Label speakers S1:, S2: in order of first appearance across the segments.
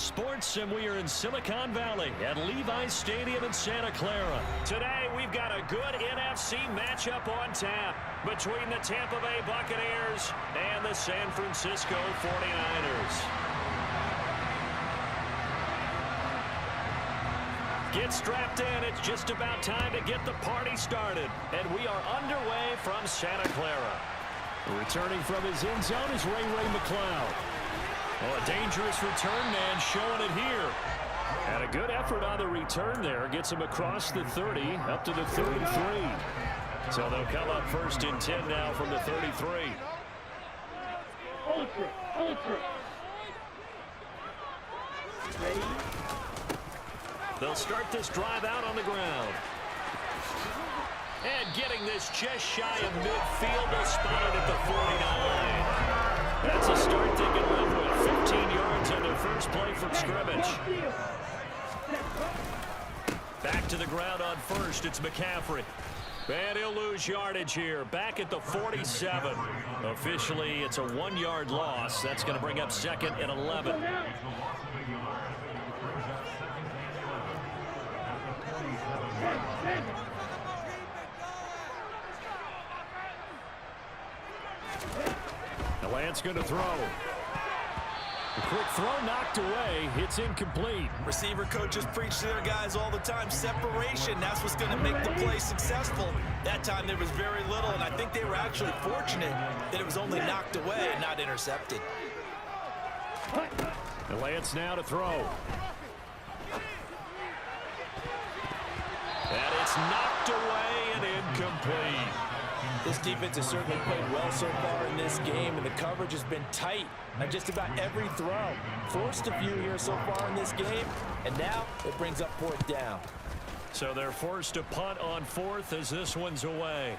S1: Sports, and we are in Silicon Valley at Levi's Stadium in Santa Clara. Today, we've got a good NFC matchup on tap between the Tampa Bay Buccaneers and the San Francisco 49ers. Get strapped in. It's just about time to get the party started. And we are underway from Santa Clara. Returning from his end zone is Ray McCloud. Oh, a dangerous return man showing it here. And a good effort on the return there. Gets him across the 30, up to the 33. So they'll come up first and 10 now from the 33. They'll start this drive out on the ground. And getting this just shy of midfield, they'll spot it at the 49. That's a start they can live with. 15 yards on their first play from scrimmage. Back to the ground on first. It's McCaffrey. And he'll lose yardage here. Back at the 47. Officially, it's a 1-yard loss. That's going to bring up second and 11. Lance going to throw. A quick throw knocked away. It's incomplete.
S2: Receiver coaches preach to their guys all the time. Separation, that's what's going to make the play successful. That time there was very little, and I think they were actually fortunate that it was only knocked away and not intercepted.
S1: And Lance now to throw. And it's knocked away and incomplete.
S2: This defense has certainly played well so far in this game, and the coverage has been tight on just about every throw. Forced a few here so far in this game, and now it brings up fourth down.
S1: So they're forced to punt on fourth as this one's away.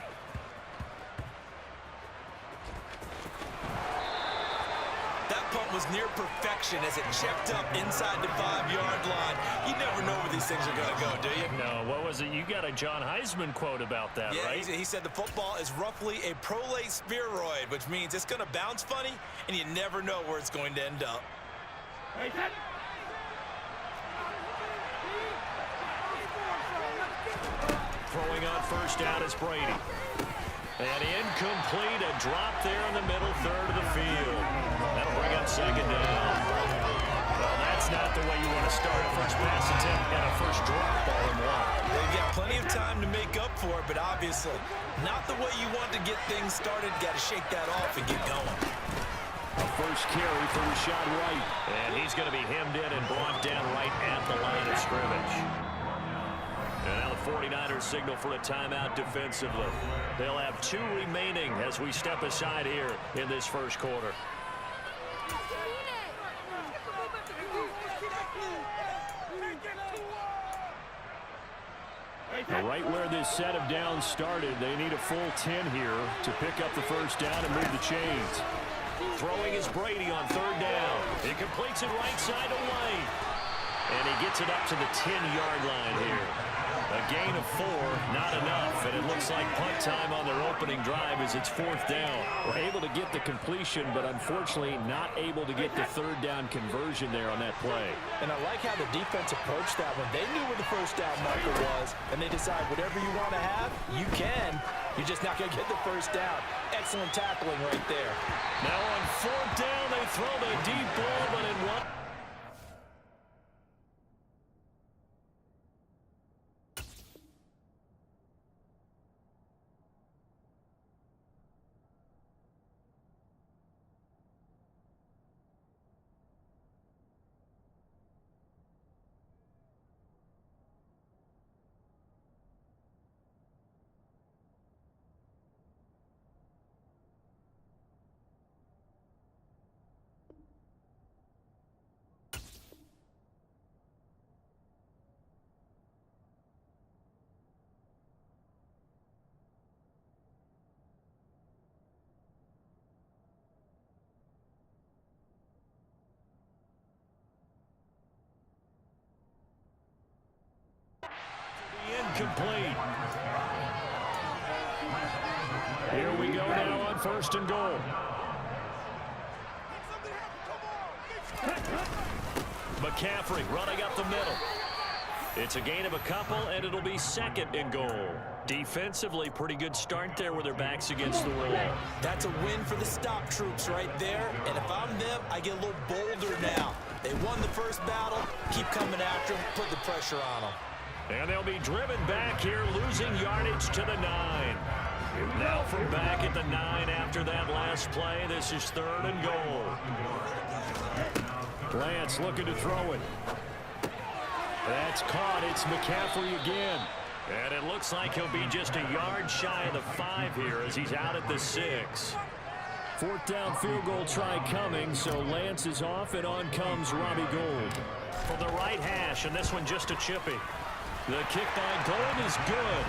S2: That punt was near perfection as it checked up inside the 5-yard line. You never know where these things are going to go, do you?
S1: No, what was it? You got a John Heisman quote about that,
S2: yeah,
S1: right?
S2: He said the football is roughly a prolate spheroid, which means it's going to bounce funny, and you never know where it's going to end up.
S1: Throwing on first down is Brady. And incomplete, a drop there in the middle third of the field. That'll bring up second down. Well, that's not the way you want to start a first pass attempt and a first drop ball in one.
S2: They've got plenty of time to make up for it, but obviously not the way you want to get things started. Got to shake that off and get going.
S1: A first carry for Rashad White. And he's going to be hemmed in and brought down right at the line of scrimmage. And now the 49ers signal for a timeout defensively. They'll have 2 remaining as we step aside here in this first quarter. Now right where this set of downs started, they need a full 10 here to pick up the first down and move the chains. Throwing is Brady on third down. He completes it right side to White. And he gets it up to the 10-yard line here. A gain of 4, not enough, and it looks like punt time on their opening drive as it's fourth down. We're able to get the completion, but unfortunately not able to get the third down conversion there on that play.
S2: And I like how the defense approached that one. They knew where the first down marker was, and they decide whatever you want to have, you can. You're just not going to get the first down. Excellent tackling right there.
S1: Now on fourth down, they throw the deep ball, but it won't. Incomplete. Here we go now on first and goal. McCaffrey running up the middle. It's a gain of a couple, and it'll be 2nd and goal. Defensively, pretty good start there with their backs against the wall.
S2: That's a win for the stop troops right there. And if I'm them, I get a little bolder now. They won the first battle. Keep coming after them. Put the pressure on them.
S1: And they'll be driven back here, losing yardage to the 9. Now from back at the 9 after that last play. This is 3rd and goal. Lance looking to throw it. That's caught. It's McCaffrey again. And it looks like he'll be just a yard shy of the 5 here as he's out at the 6. 4th down field goal try coming, so Lance is off, and on comes Robbie Gould. From the right hash, and this one just a chippy. The kick by Gould is good.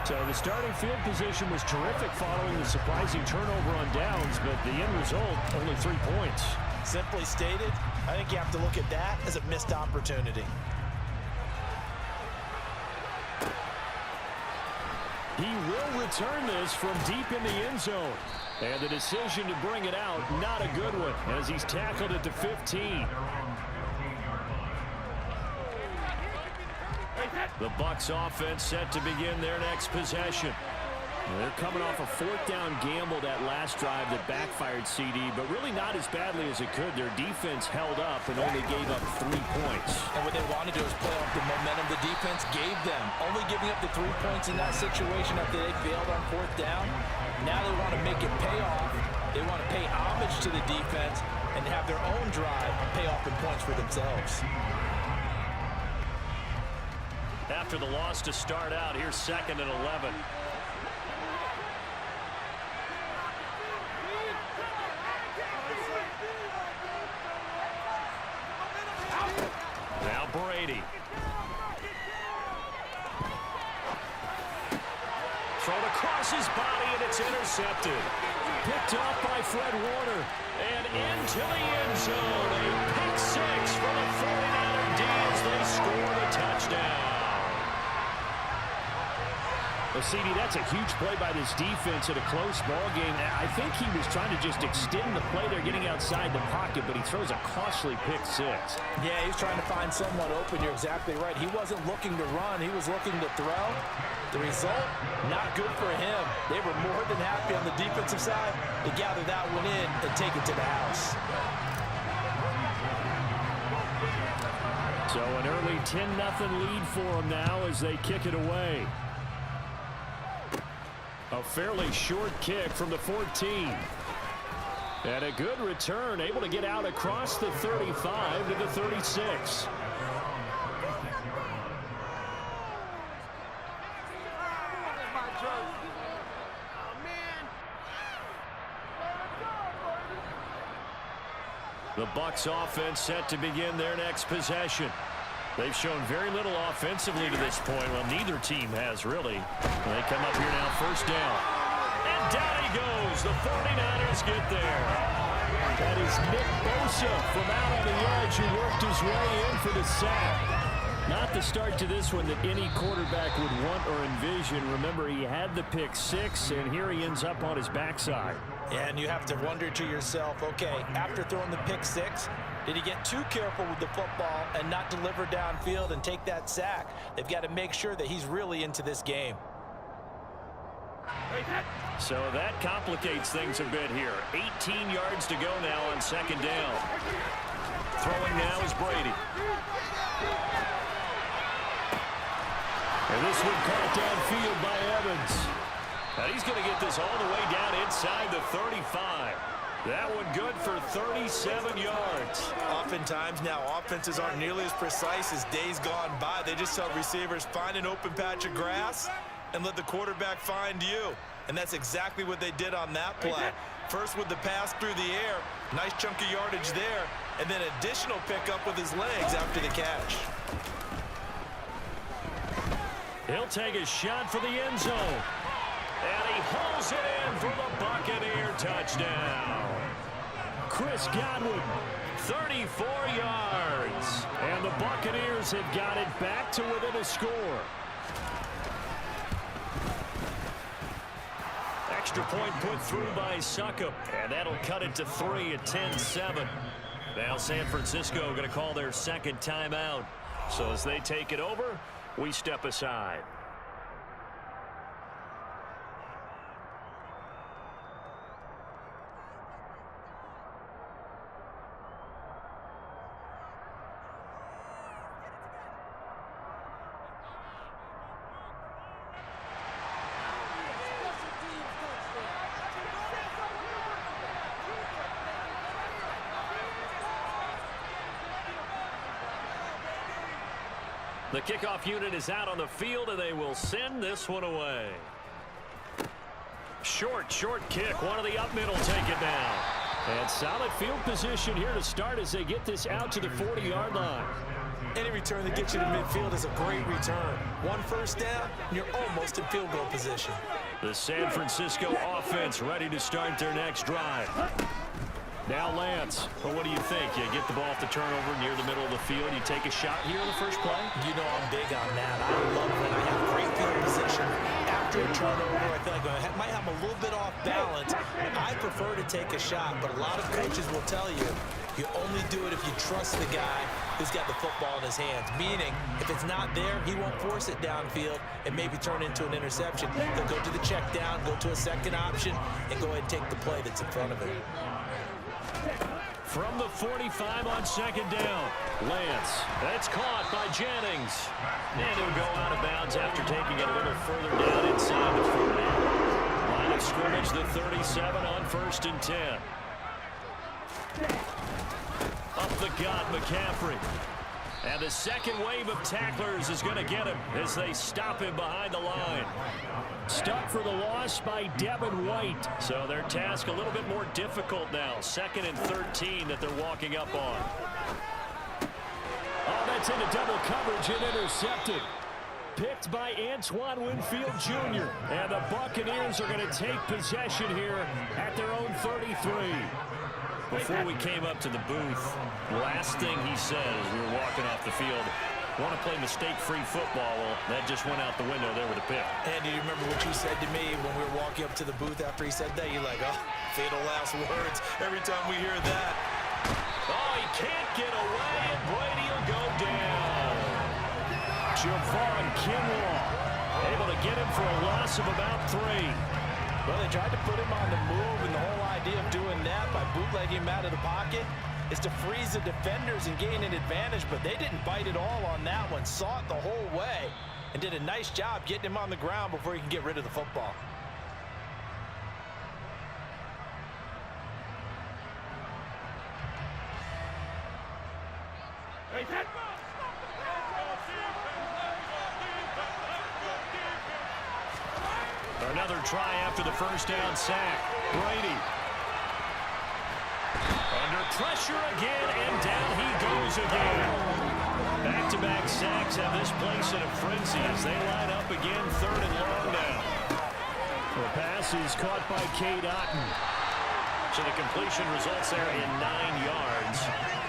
S1: So the starting field position was terrific following the surprising turnover on downs, but the end result, only 3 points.
S2: Simply stated, I think you have to look at that as a missed opportunity.
S1: He will return this from deep in the end zone. And the decision to bring it out, not a good one, as he's tackled at the 15. The Bucs offense set to begin their next possession. They're coming off a 4th down gamble that last drive that backfired CD, but really not as badly as it could. Their defense held up and only gave up 3 points.
S2: And what they wanted to do is play off the momentum the defense gave them. Only giving up the 3 points in that situation after they failed on 4th down. Now they want to make it pay off. They want to pay homage to the defense and have their own drive pay off in points for themselves.
S1: After the loss to start out, here's 2nd and 11. Now Brady. Thrown across his body, and it's intercepted. Picked off by Fred Warner. And into the end zone. A pick 6 for the 49er D as they score the touchdown. Well, CD, that's a huge play by this defense in a close ball game. I think he was trying to just extend the play. They're getting outside the pocket, but he throws a costly pick 6.
S2: Yeah, he's trying to find someone open. You're exactly right. He wasn't looking to run. He was looking to throw. The result, not good for him. They were more than happy on the defensive side to gather that one in and take it to the house.
S1: So an early 10-0 lead for them now as they kick it away. A fairly short kick from the 14. And a good return, able to get out across the 35 to the 36. The Bucs offense set to begin their next possession. They've shown very little offensively to this point. Well, neither team has, really. They come up here now, 1st down. And down he goes. The 49ers get there. That is Nick Bosa from out on the edge who worked his way in for the sack. Not the start to this one that any quarterback would want or envision. Remember, he had the pick 6, and here he ends up on his backside.
S2: And you have to wonder to yourself, okay, after throwing the pick 6, did he get too careful with the football and not deliver downfield and take that sack? They've got to make sure that he's really into this game.
S1: So that complicates things a bit here. 18 yards to go now on 2nd down. Throwing now is Brady. And this one caught downfield by Evans. And he's going to get this all the way down inside the 35. That one good for 37 yards.
S2: Oftentimes now, offenses aren't nearly as precise as days gone by. They just tell receivers, find an open patch of grass and let the quarterback find you. And that's exactly what they did on that play. First with the pass through the air, nice chunk of yardage there, and then additional pickup with his legs after the catch.
S1: He'll take a shot for the end zone. And he pulls it in for the Buccaneer touchdown. Chris Godwin, 34 yards. And the Buccaneers have got it back to within a score. Extra point put through by Succop. And that'll cut it to 3 at 10-7. Now San Francisco going to call their second timeout. So as they take it over, we step aside. The kickoff unit is out on the field, and they will send this one away. Short kick. One of the up middle take it down. And solid field position here to start as they get this out to the 40-yard line.
S2: Any return that gets you to midfield is a great return. One first down, and you're almost in field goal position.
S1: The San Francisco offense ready to start their next drive. Now Lance, well, what do you think? You get the ball off the turnover near the middle of the field. You take a shot here in the first play?
S2: You know I'm big on that. I love when I have great field position. After a turnover, I feel like I might have a little bit off balance. I prefer to take a shot, but a lot of coaches will tell you, you only do it if you trust the guy who's got the football in his hands. Meaning, if it's not there, he won't force it downfield and maybe turn into an interception. He'll go to the check down, go to a second option, and go ahead and take the play that's in front of him.
S1: From the 45 on second down, Lance. That's caught by Jennings. And he'll go out of bounds after taking it a little further down inside the 40. Line of scrimmage, the 37 on 1st and 10. Up the gut, McCaffrey. And the second wave of tacklers is going to get him as they stop him behind the line. Stuck for the loss by Devin White. So their task a little bit more difficult now. 2nd and 13 that they're walking up on. Oh, that's into double coverage and intercepted. Picked by Antoine Winfield Jr. And the Buccaneers are going to take possession here at their own 33. Before we came up to the booth, last thing he said as we were walking off the field, want to play mistake-free football. Well, that just went out the window there with a pick.
S2: Andy, you remember what you said to me when we were walking up to the booth after he said that? You're like, oh, fatal last words every time we hear that.
S1: Oh, he can't get away, and Brady will go down. Javon Kinlaw able to get him for a loss of about 3.
S2: Well, they tried to put him on the move, and the whole idea of doing that by bootlegging him out of the pocket is to freeze the defenders and gain an advantage, but they didn't bite at all on that one. Saw it the whole way and did a nice job getting him on the ground before he can get rid of the football.
S1: Another try after the first down sack. Brady. Under pressure again, and down he goes again. Back-to-back sacks have this place in a frenzy as they line up again, 3rd and long now. The pass is caught by Cade Otton. So the completion results there in 9 yards,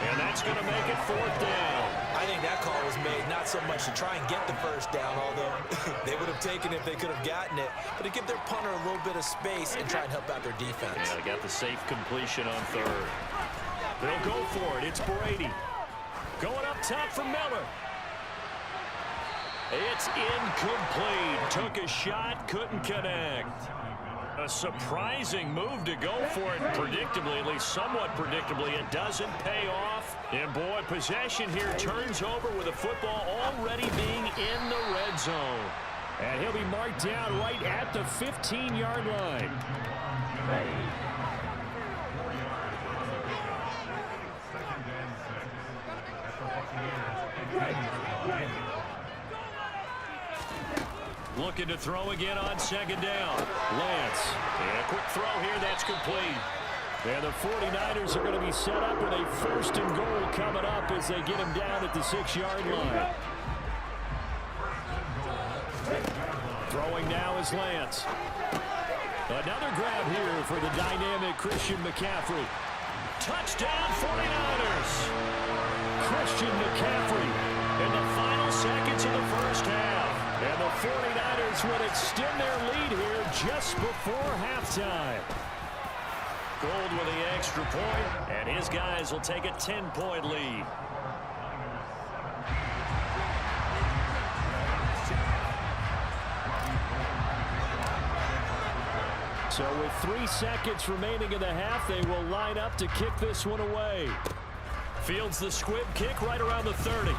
S1: and that's going to make it 4th down.
S2: I think that call was made not so much to try and get the first down, although they would have taken it if they could have gotten it, but to give their punter a little bit of space and try and help out their defense.
S1: Yeah, they got the safe completion on 3rd. They'll go for it. It's Brady. Going up top for Miller. It's incomplete. Took a shot, couldn't connect. A surprising move to go for it predictably, at least somewhat predictably. It doesn't pay off. And boy, possession here turns over with the football already being in the red zone. And he'll be marked down right at the 15-yard line. Looking to throw again on 2nd down. Lance. And a quick throw here. That's complete. And the 49ers are going to be set up with a 1st and goal coming up as they get him down at the 6-yard line. Throwing now is Lance. Another grab here for the dynamic Christian McCaffrey. Touchdown 49ers. Christian McCaffrey in the final seconds of the first half. And the 49ers would extend their lead here just before halftime. Gold with the extra point, and his guys will take a 10-point lead. So with 3 seconds remaining in the half, they will line up to kick this one away. Fields the squib kick right around the 30.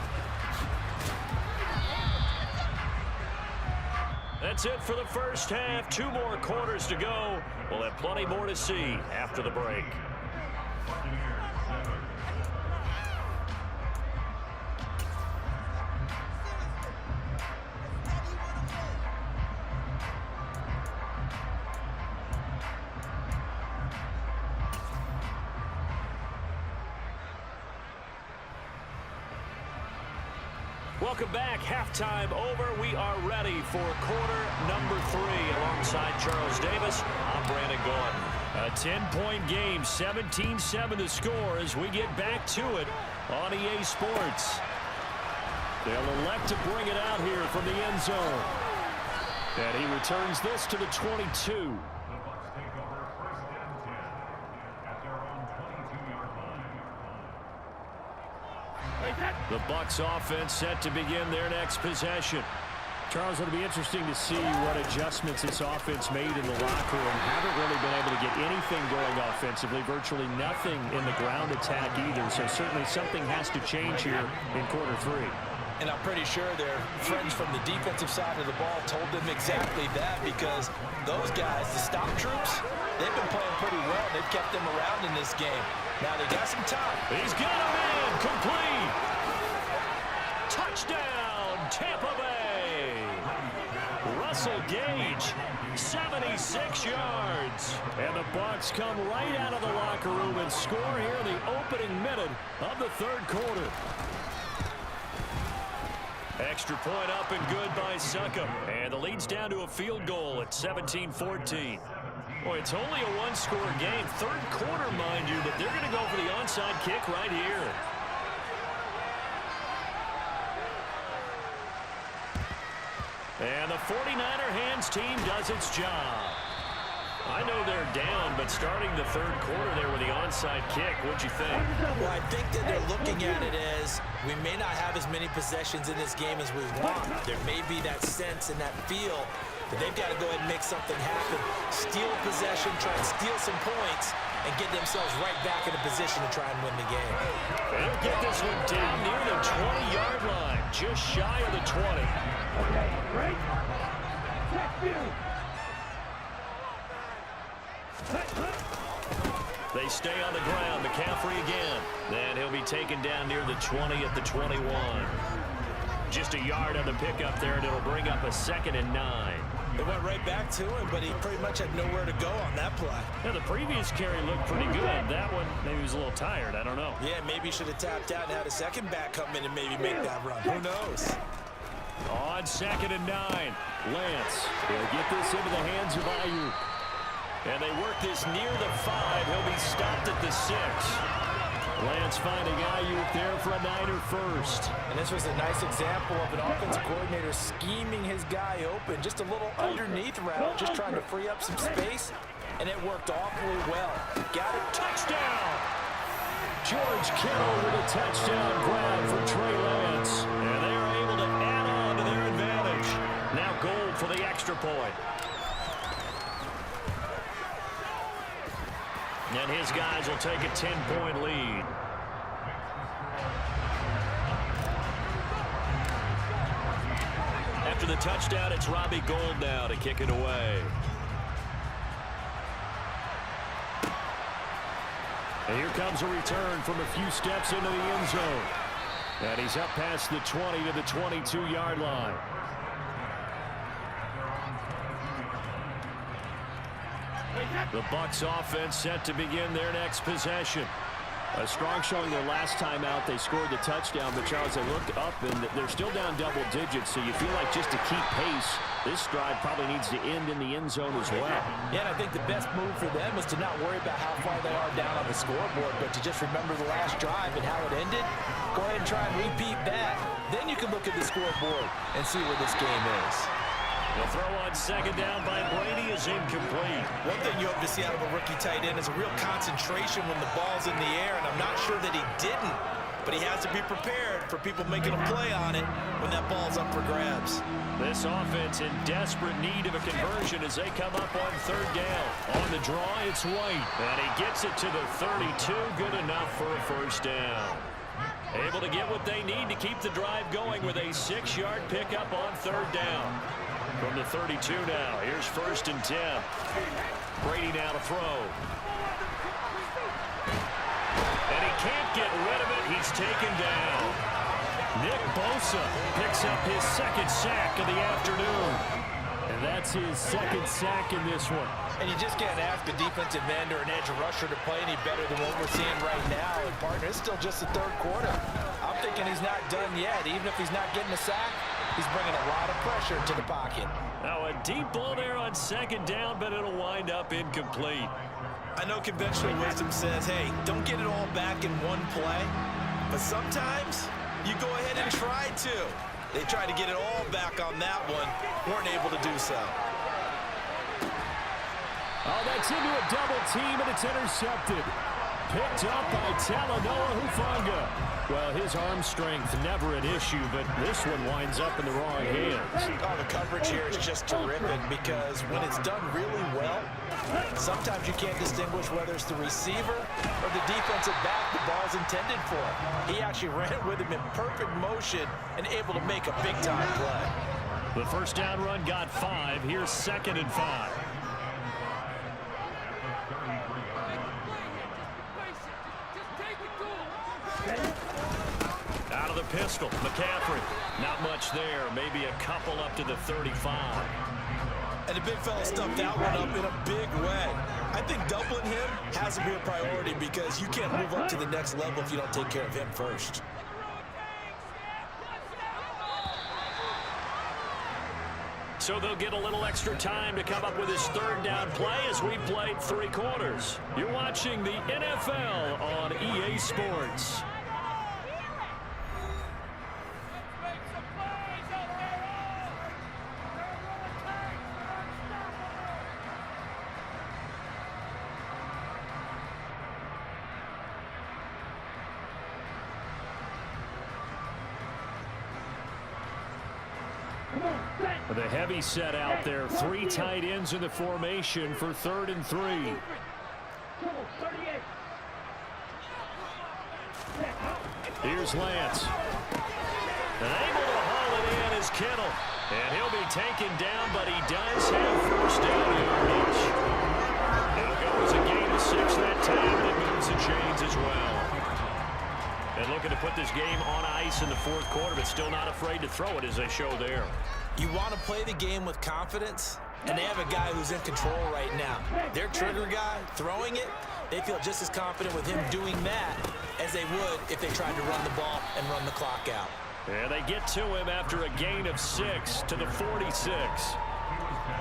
S1: That's it for the first half. 2 more quarters to go. We'll have plenty more to see after the break. Welcome back. Halftime over. We are ready for quarter number 3. Alongside Charles Davis, I'm Brandon Gordon. A 10-point game, 17-7 to score as we get back to it on EA Sports. They'll elect to bring it out here from the end zone. And he returns this to the 22. The Bucs offense set to begin their next possession. Charles, it'll be interesting to see what adjustments this offense made in the locker room. Haven't really been able to get anything going offensively, virtually nothing in the ground attack either. So certainly something has to change here in quarter 3.
S2: And I'm pretty sure their friends from the defensive side of the ball told them exactly that, because those guys, the stop troops, they've been playing pretty well. They've kept them around in this game. Now they got some time.
S1: He's got him in. Complete. Touchdown, Tampa Bay. Russell Gage, 76 yards. And the Bucs come right out of the locker room and score here in the opening minute of the 3rd quarter. Extra point up and good by Succop. And the lead's down to a field goal at 17-14. Boy, it's only a 1-score game. 3rd quarter, mind you, but they're going to go for the onside kick right here. And the 49er hands team does its job. I know they're down, but starting the 3rd quarter there with the onside kick, what'd you think?
S2: Well, I think that they're looking at it as we may not have as many possessions in this game as we want. There may be that sense and that feel that they've got to go ahead and make something happen. Steal possession, try and steal some points, and get themselves right back in a position to try and win the game.
S1: They'll get this one down near the 20-yard line, just shy of the 20.
S3: Okay, great. Check view.
S1: They stay on the ground. McCaffrey again. Then he'll be taken down near the 20 at the 21. Just a yard on the pickup there, and it'll bring up a 2nd and 9.
S2: They went right back to him, but he pretty much had nowhere to go on that play.
S1: Now, the previous carry looked pretty good. That one, maybe he was a little tired. I don't know.
S2: Yeah, maybe he should have tapped out and had a second back come in and maybe make that run. Who knows?
S1: On 2nd and 9, Lance. He'll get this into the hands of Ayuk. And they work this near the 5. He'll be stopped at the 6. Lance finding Ayuk there for a Niner first.
S2: And this was a nice example of an offensive coordinator scheming his guy open. Just a little underneath route, just trying to free up some space. And it worked awfully well. Got it.
S1: Touchdown! George Kittle with a touchdown grab for Trey Lance. And they are able to add on to their advantage. Now goal for the extra point. And his guys will take a 10-point lead. After the touchdown, it's Robbie Gould now to kick it away. And here comes a return from a few steps into the end zone. And he's up past the 20 to the 22-yard line. The Bucs offense set to begin their next possession. A strong showing their last time out. They scored the touchdown, but Charles, they looked up and they're still down double digits, so you feel like just to keep pace, this drive probably needs to end in the end zone as well.
S2: Yeah, and I think the best move for them is to not worry about how far they are down on the scoreboard, but to just remember the last drive and how it ended. Go ahead and try and repeat that. Then you can look at the scoreboard and see where this game is.
S1: The throw on second down by Brady is incomplete.
S2: One thing you hope to see out of a rookie tight end is a real concentration when the ball's in the air, and I'm not sure that he didn't, but he has to be prepared for people making a play on it when that ball's up for grabs.
S1: This offense in desperate need of a conversion as they come up on third down. On the draw, it's White, and he gets it to the 32. Good enough for a first down. Able to get what they need to keep the drive going with a 6-yard pickup on third down. From the 32 now, here's 1st and 10. Brady now to throw. And he can't get rid of it. He's taken down. Nick Bosa picks up his 2nd sack of the afternoon. And that's his 2nd sack in this one.
S2: And you just can't ask a defensive end or an edge rusher to play any better than what we're seeing right now. And, partner, it's still just the 3rd quarter. I'm thinking he's not done yet. Even if he's not getting a sack, he's bringing a lot of pressure to the pocket.
S1: Now a deep ball there on 2nd down, but it'll wind up incomplete.
S2: I know conventional wisdom says, hey, don't get it all back in one play. But sometimes you go ahead and try to. They tried to get it all back on that one. Weren't able to do so.
S1: Oh, that's into a double team, and it's intercepted. Picked up by Talanoa Hufanga. Well, his arm strength never an issue, but this one winds up in the wrong hands.
S2: Oh, the coverage here is just terrific because when it's done really well, sometimes you can't distinguish whether it's the receiver or the defensive back the ball's intended for. He actually ran with him in perfect motion and able to make a big-time play.
S1: The first down run got 5. Here's 2nd and 5. Out of the pistol, McCaffrey. Not much there. Maybe a couple up to the 35.
S2: And the big fella stuffed that one up in a big way. I think doubling him has to be a priority because you can't move up to the next level if you don't take care of him first.
S1: So they'll get a little extra time to come up with his 3rd down play as we've played 3 quarters. You're watching the NFL on EA Sports. The heavy set out there. 3 tight ends in the formation for 3rd and 3. Here's Lance. And able to haul it in is Kittle. And he'll be taken down, but he does have first down yardage. It'll go as a gain of 6 that time, and it moves the chains as well. And looking to put this game on ice in the 4th quarter, but still not afraid to throw it as they show there.
S2: You want to play the game with confidence, and they have a guy who's in control right now. Their trigger guy throwing it, they feel just as confident with him doing that as they would if they tried to run the ball and run the clock out.
S1: And they get to him after a gain of 6 to the 46.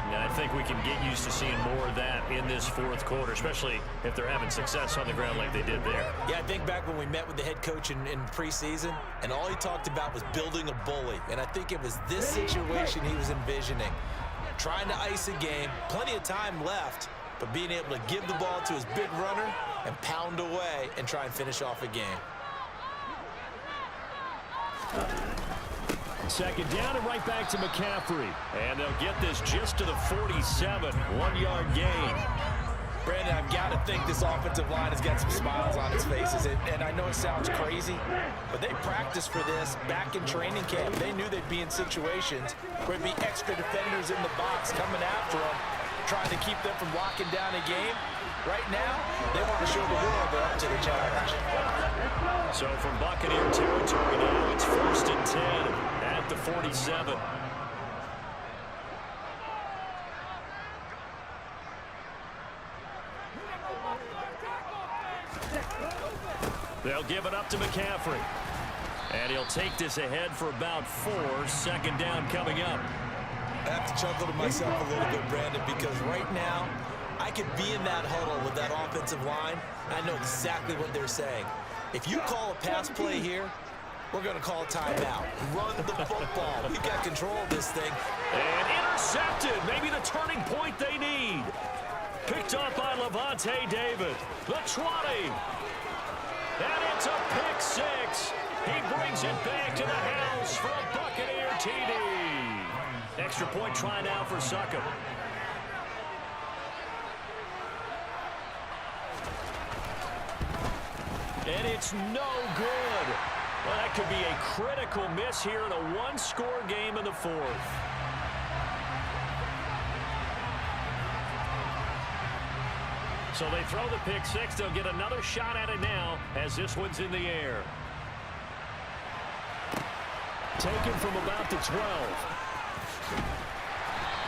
S1: And I think we can get used to seeing more of that in this 4th quarter, especially if they're having success on the ground like they did there.
S2: Yeah, I think back when we met with the head coach in preseason, and all he talked about was building a bully. And I think it was this situation he was envisioning. Trying to ice a game, plenty of time left, but being able to give the ball to his big runner and pound away and try and finish off a game.
S1: 2nd down and right back to McCaffrey. And they'll get this just to the 47. 1-yard gain.
S2: Brandon, I've got to think this offensive line has got some smiles on its faces. And I know it sounds crazy, but they practiced for this back in training camp. They knew they'd be in situations where it'd be extra defenders in the box coming after them, trying to keep them from locking down a game. Right now, they want to show the world they're up to the challenge.
S1: So from Buccaneer territory now, it's 1st and 10 at the 47. They'll give it up to McCaffrey. And he'll take this ahead for about 4. 2nd down coming up.
S2: I have to chuckle to myself a little bit, Brandon, because right now, I could be in that huddle with that offensive line. I know exactly what they're saying. If you call a pass play here, We're going to call timeout. Run the football. We've got control of this thing.
S1: And intercepted. Maybe the turning point they need. Picked up by Levante David. The 20. And it's a pick six. He brings it back to the house for a Buccaneer TD. Extra point try now for Succop. And it's no good. Well, that could be a critical miss here in a one-score game in the fourth. So they throw the pick six. They'll get another shot at it now as this one's in the air. Taken from about the 12.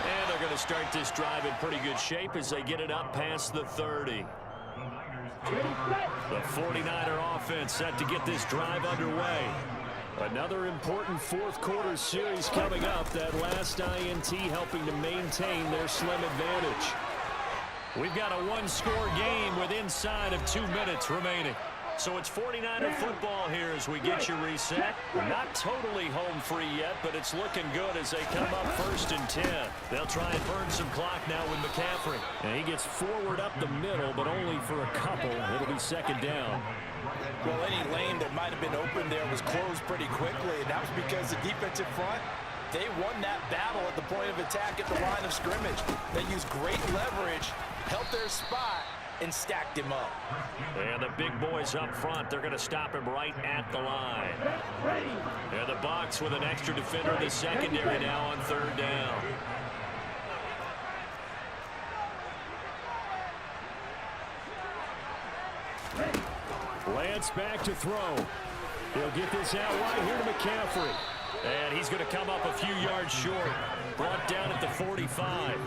S1: And they're going to start this drive in pretty good shape as they get it up past the 30. The 49er offense set to get this drive underway. Another important fourth quarter series coming up. That last INT helping to maintain their slim advantage. We've got a one-score game with inside of 2 minutes remaining. So it's 49er football here as we get you reset. Not totally home free yet, but it's looking good as they come up 1st and 10. They'll try and burn some clock now with McCaffrey. And he gets forward up the middle, but only for a couple. It'll be 2nd down.
S2: Well, any lane that might have been open there was closed pretty quickly, and that was because the defensive front, they won that battle at the point of attack at the line of scrimmage. They used great leverage, held their spot, and stacked him up.
S1: And the big boys up front, they're going to stop him right at the line. And the Bucs with an extra defender in the secondary now on 3rd down. Lance back to throw. He'll get this out wide here to McCaffrey. And he's going to come up a few yards short. Brought down at the 45.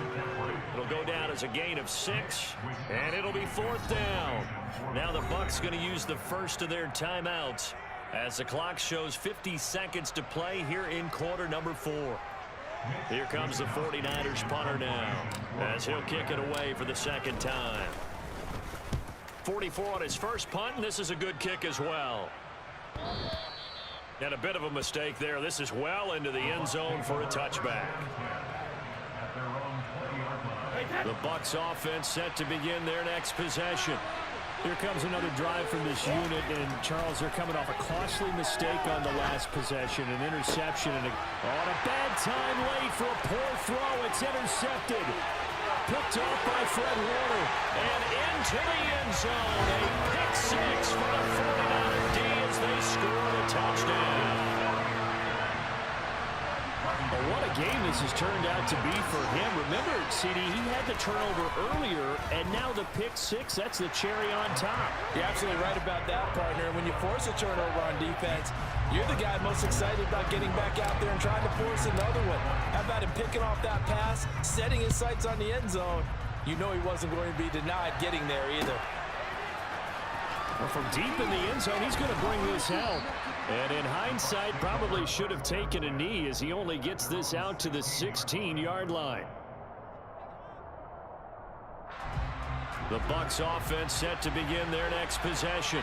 S1: It'll go down as a gain of 6. And it'll be 4th down. Now the Bucs going to use the first of their timeouts as the clock shows 50 seconds to play here in quarter number 4. Here comes the 49ers punter now as he'll kick it away for the 2nd time. 44 on his first punt, and this is a good kick as well. And a bit of a mistake there. This is well into the end zone for a touchback. The Bucs offense set to begin their next possession. Here comes another drive from this unit, and Charles, they're coming off a costly mistake on the last possession, an interception, and on a bad time late for a poor throw. It's intercepted. Picked off by Fred Warner, and into the end zone. A pick six for the 49er D as they score a touchdown. Well, what a game this has turned out to be for him. Remember, CD, he had the turnover earlier, and now the pick six, that's the cherry on top.
S2: You're absolutely right about that, partner. When you force a turnover on defense, you're the guy most excited about getting back out there and trying to force another one. How about him picking off that pass, setting his sights on the end zone? You know he wasn't going to be denied getting there either.
S1: Well, from deep in the end zone, he's going to bring this out. And in hindsight, probably should have taken a knee as he only gets this out to the 16-yard line. The Bucs offense set to begin their next possession.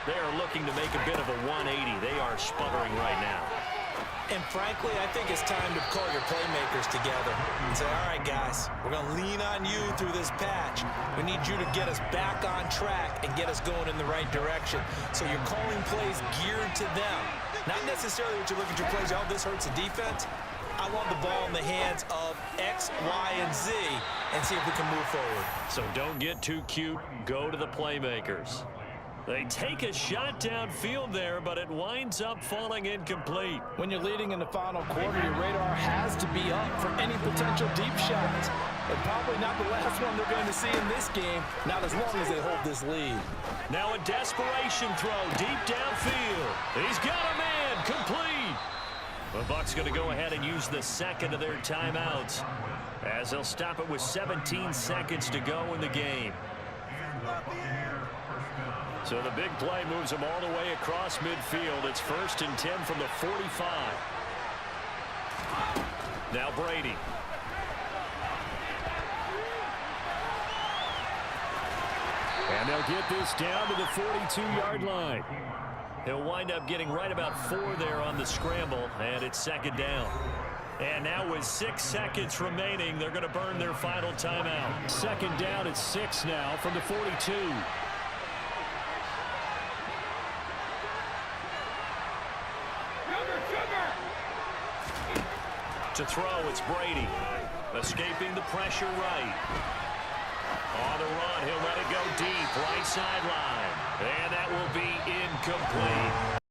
S1: They are looking to make a bit of a 180. They are sputtering right now.
S2: And frankly, I think it's time to call your playmakers together and say, all right, guys, we're going to lean on you through this patch. We need you to get us back on track and get us going in the right direction. So you're calling plays geared to them. Not necessarily what you look at your plays, oh, this hurts the defense. I want the ball in the hands of X, Y, and Z and see if we can move forward.
S1: So don't get too cute. Go to the playmakers. They take a shot downfield there, but it winds up falling incomplete.
S2: When you're leading in the final quarter, your radar has to be up for any potential deep shots. And probably not the last one they're going to see in this game, not as long as they hold this lead.
S1: Now a desperation throw deep downfield. He's got a man, complete. The Bucs going to go ahead and use the second of their timeouts as they'll stop it with 17 seconds to go in the game. So the big play moves them all the way across midfield. It's 1st and 10 from the 45. Now Brady. And they'll get this down to the 42-yard line. He'll wind up getting right about 4 there on the scramble, and it's second down. And now with 6 seconds remaining, they're going to burn their final timeout. Second down at 6 now from the 42. To throw, it's Brady. Escaping the pressure right. On the run, he'll let it go deep, right sideline. And that will be incomplete.